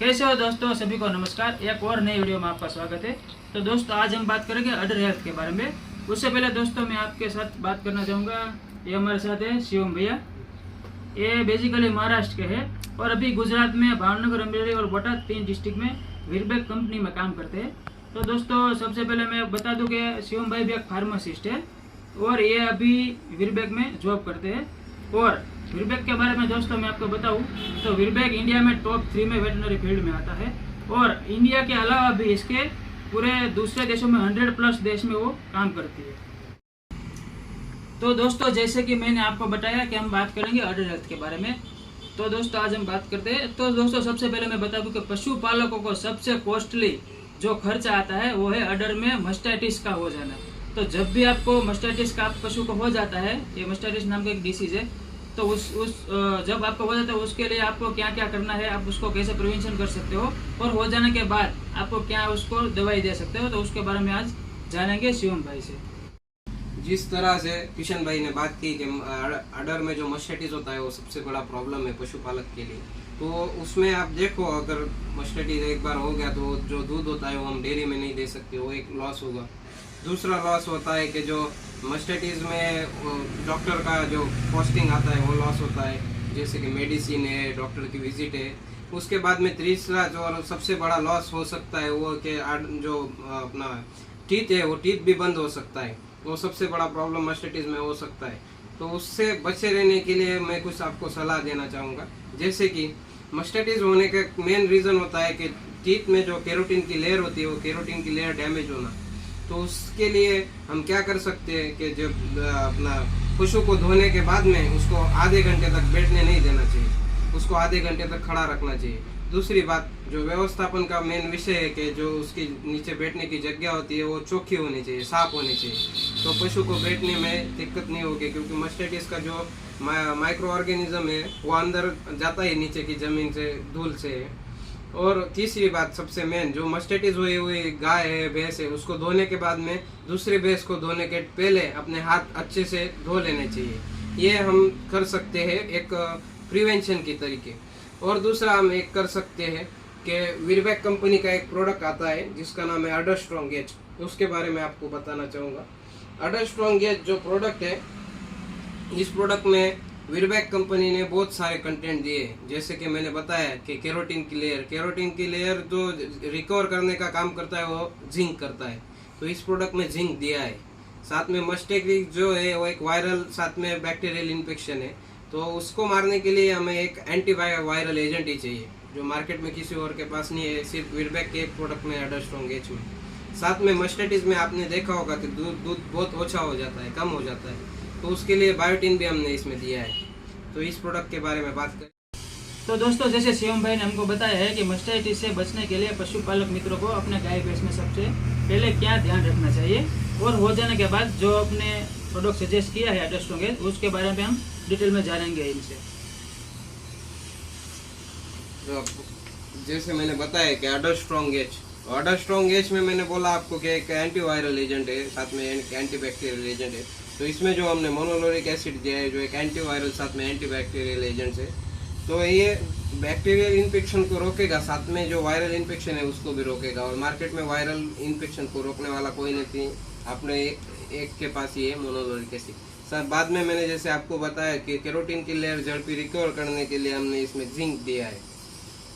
कैसे हो दोस्तों, सभी को नमस्कार। एक और नई वीडियो में आपका स्वागत है। तो दोस्तों आज हम बात करेंगे अडर हेल्थ के बारे में। उससे पहले दोस्तों मैं आपके साथ बात करना चाहूँगा, ये हमारे साथ है शिवम भैया। ये बेसिकली महाराष्ट्र के हैं और अभी गुजरात में भावनगर, अमरेली और बोटाद 3 डिस्ट्रिक्ट में वीरबैक कंपनी में काम करते हैं। तो दोस्तों सबसे पहले मैं बता दूं कि शिवम भाई भी एक फार्मासिस्ट है और ये अभी वीरबैक में जॉब करते हैं। और वीरबैक के बारे में दोस्तों मैं आपको बताऊं तो वीरबैक इंडिया में टॉप 3 में वेटनरी फील्ड में आता है और इंडिया के अलावा भी इसके पूरे दूसरे देशों में 100+ देश में वो काम करती है। तो दोस्तों जैसे कि मैंने आपको बताया कि हम बात करेंगे अडर हेल्थ के बारे में। तो दोस्तों आज हम बात करते हैं। तो दोस्तों सबसे पहले मैं बता दूं कि पशुपालकों को सबसे कॉस्टली जो खर्चा आता है वो है अडर में मस्टाइटिस का हो जाना। तो जब भी आपको मस्टाइटिस का पशु को हो जाता है, ये मस्टाइटिस नाम का एक डिसीज है, तो जब आपको हो जाता है उसके लिए आपको क्या क्या करना है, आप उसको कैसे प्रिवेंशन कर सकते हो और हो जाने के बाद आपको क्या उसको दवाई दे सकते हो, तो उसके बारे में आज जानेंगे शिवम भाई से। जिस तरह से किशन भाई ने बात की कि अडर में जो मस्टाइटिस होता है वो सबसे बड़ा प्रॉब्लम है पशुपालक के लिए। तो उसमें आप देखो, अगर मस्टाइटिस एक बार हो गया तो जो दूध होता है वो हम डेयरी में नहीं दे सकते, वो एक लॉस होगा। दूसरा लॉस होता है कि जो मस्टाइटिस में डॉक्टर का जो कॉस्टिंग आता है वो लॉस होता है, जैसे कि मेडिसिन है, डॉक्टर की विजिट है। उसके बाद में तीसरा जो सबसे बड़ा लॉस हो सकता है वो कि जो अपना टीथ है वो टीथ भी बंद हो सकता है। वो सबसे बड़ा प्रॉब्लम मस्टाइटिस में हो सकता है। तो उससे बचे रहने के लिए मैं कुछ आपको सलाह देना चाहूँगा। जैसे कि मस्टाइटिस होने का मेन रीज़न होता है कि टीथ में जो केरोटिन की लेयर होती है वो केरोटिन की लेयर डैमेज होना। तो उसके लिए हम क्या कर सकते हैं कि जब अपना पशु को धोने के बाद में उसको आधे घंटे तक बैठने नहीं देना चाहिए, उसको आधे घंटे तक खड़ा रखना चाहिए। दूसरी बात, जो व्यवस्थापन का मेन विषय है कि जो उसकी नीचे बैठने की जगह होती है वो चौखी होनी चाहिए, साफ होनी चाहिए, तो पशु को बैठने में दिक्कत नहीं होगी। क्योंकि मस्टाइटिस का जो माइक्रो ऑर्गेनिज्म है वो अंदर जाता है नीचे की जमीन से, धूल से। और तीसरी बात सबसे मेन, जो मस्टाइटिस हुई हुई गाय है, भैंस है, उसको धोने के बाद में दूसरी भैंस को धोने के पहले अपने हाथ अच्छे से धो लेने चाहिए। ये हम कर सकते हैं एक प्रिवेंशन की तरीके। और दूसरा हम एक कर सकते हैं कि वीरबैक कंपनी का एक प्रोडक्ट आता है जिसका नाम है अडर स्ट्रॉन्ग एज, उसके बारे में आपको बताना चाहूँगा। अडर स्ट्रॉन्ग एज जो प्रोडक्ट है, इस प्रोडक्ट में वीरबैक कंपनी ने बहुत सारे कंटेंट दिए। जैसे कि मैंने बताया कि केरोटिन की लेयर जो रिकवर करने का काम करता है वो जिंक करता है, तो इस प्रोडक्ट में जिंक दिया है। साथ में मस्टाइटिस जो है वो एक वायरल, साथ में बैक्टीरियल इन्फेक्शन है, तो उसको मारने के लिए हमें एक एंटीवायरल एजेंट ही चाहिए, जो मार्केट में किसी और के पास नहीं है, सिर्फ वीरबैक के एक प्रोडक्ट में अडर स्ट्रॉन्ग एज में। साथ में मस्टाइटिस में आपने देखा होगा कि दूध बहुत ओछा हो जाता है, कम हो जाता है, तो उसके लिए बायोटिन भी हमने इसमें दिया है। तो इस प्रोडक्ट के बारे में बात करें तो दोस्तों जैसे शिवम भाई ने हमको बताया है कि मस्टाइटिस से बचने के लिए पशुपालक मित्रों को अपने गाय भैंस में सबसे पहले क्या ध्यान रखना चाहिए, और हो जाने के बाद जो अपने प्रोडक्ट सजेस्ट किया है अडर स्ट्रॉन्ग एज, उसके बारे में हम डिटेल में जानेंगे इनसे। जैसे मैंने बताया कि अडर स्ट्रॉन्ग एज में मैंने बोला आपको कि एक एंटीवायरल एजेंट है, साथ में एक एंटीबैक्टीरियल एजेंट है। तो इसमें जो हमने मोनोलोरिक एसिड दिया है, जो एक एंटीवायरल साथ में एंटीबैक्टीरियल एजेंट है, तो ये बैक्टीरियल इन्फेक्शन को रोकेगा, साथ में जो वायरल इन्फेक्शन है उसको भी रोकेगा। और मार्केट में वायरल इन्फेक्शन को रोकने वाला कोई नहीं, अपने एक के पास ही है, मोनोलोरिक एसिड। सर बाद में मैंने जैसे आपको बताया कि केरोटिन की लेयर झड़पी रिकवर करने के लिए हमने इसमें जिंक दिया है।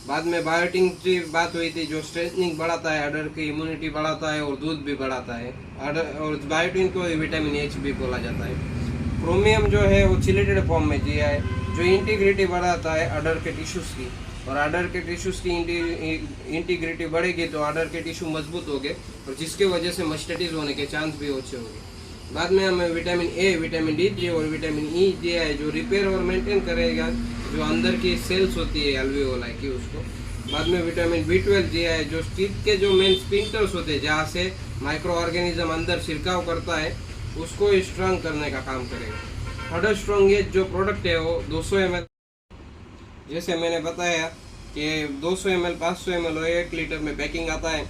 बाद में बायोटिन की बात हुई थी, जो स्ट्रेंथनिंग बढ़ाता है, अडर की इम्यूनिटी बढ़ाता है और दूध भी बढ़ाता है। और बायोटिन को विटामिन एच भी बोला जाता है। क्रोमियम जो है वो चिलेटेड फॉर्म में दिया है, जो इंटीग्रिटी बढ़ाता है अडर के टिश्यूज की, और अडर के टिश्यूज की इंटीग्रिटी बढ़ेगी तो अडर के टिश्यू मजबूत हो गए, और जिसके वजह से मस्टाइटिस होने के चांस भी अच्छे होंगे। बाद में हमें विटामिन ए, विटामिन डी और विटामिन ई दिया है, जो रिपेयर और मेंटेन करेगा जो अंदर की सेल्स होती है अल्वेओलाई की, उसको। बाद में विटामिन B12 दिया है, जो टीथ के जो मेन स्पिंक्टर्स होते हैं, जहाँ से माइक्रो ऑर्गेनिज्म अंदर छिड़काव करता है, उसको स्ट्रांग करने का काम करेगा। अडर स्ट्रॉन्ग एज जो प्रोडक्ट है वो 200 ml, जैसे मैंने बताया कि 200 ml, 500 ml और 1 लीटर में पैकिंग आता है।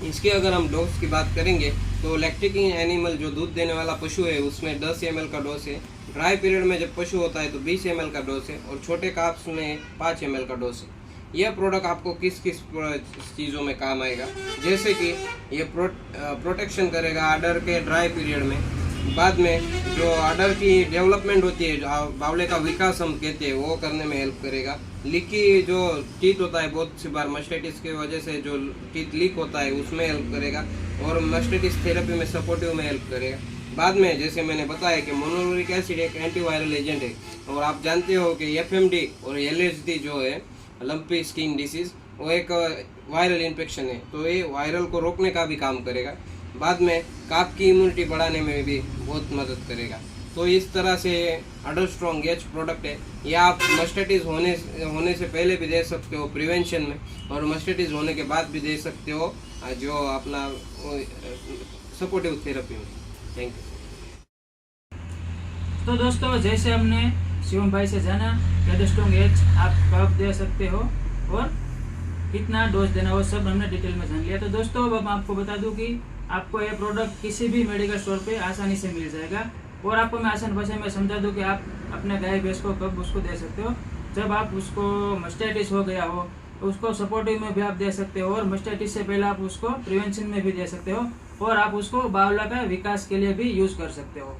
इसके अगर हम डोज की बात करेंगे तो लैक्टिंग एनिमल जो दूध देने वाला पशु है उसमें 10 ml का डोज है, ड्राई पीरियड में जब पशु होता है तो 20 ml का डोज है, और छोटे काप्स में 5 ml का डोज है। यह प्रोडक्ट आपको किस किस चीज़ों में काम आएगा, जैसे कि ये प्रोटेक्शन करेगा अडर के ड्राई पीरियड में। बाद में जो अडर की डेवलपमेंट होती है, जो बावले का विकास हम कहते हैं, वो करने में हेल्प करेगा। लीकी जो टीथ होता है, बहुत सी बार मस्टाइटिस की वजह से जो टीथ लीक होता है उसमें हेल्प करेगा, और मस्टाइटिस थेरेपी में सपोर्टिव में हेल्प करेगा। बाद में जैसे मैंने बताया कि मोनोलोरिक एसिड एक एंटीवायरल एजेंट है, और आप जानते हो कि एफएमडी और एलएचडी जो है लंपी स्किन डिसीज, वो एक वायरल इन्फेक्शन है, तो ये वायरल को रोकने का भी काम करेगा। बाद में काफ की इम्यूनिटी बढ़ाने में भी बहुत मदद करेगा। तो इस तरह से अडर स्ट्रॉन्ग एच प्रोडक्ट है। ये आप मस्टाइटिस होने से पहले भी दे सकते हो प्रिवेंशन में, और मस्टाइटिस होने के बाद भी दे सकते हो जो अपना सपोर्टिव थेरेपी में। Thank you. तो दोस्तों, जैसे हमने शिवम भाई से जाना कि अडर स्ट्रॉन्ग एच आप कब दे सकते हो और कितना डोज देना, वो सब हमने डिटेल में जान लिया। तो दोस्तों, अब मैं आपको बता दूं कि आपको ये प्रोडक्ट किसी भी मेडिकल स्टोर पे आसानी से मिल जाएगा, और आपको मैं आसान भाषा में समझा दूं कि आप अपने गाय भैंस को कब उसको दे सकते हो। जब आप उसको मस्टाइटिस हो गया हो, उसको सपोर्टिव में भी आप दे सकते हो, और मस्टाइटिस से पहले आप उसको प्रिवेंशन में भी दे सकते हो, और आप उसको बावला का विकास के लिए भी यूज कर सकते हो।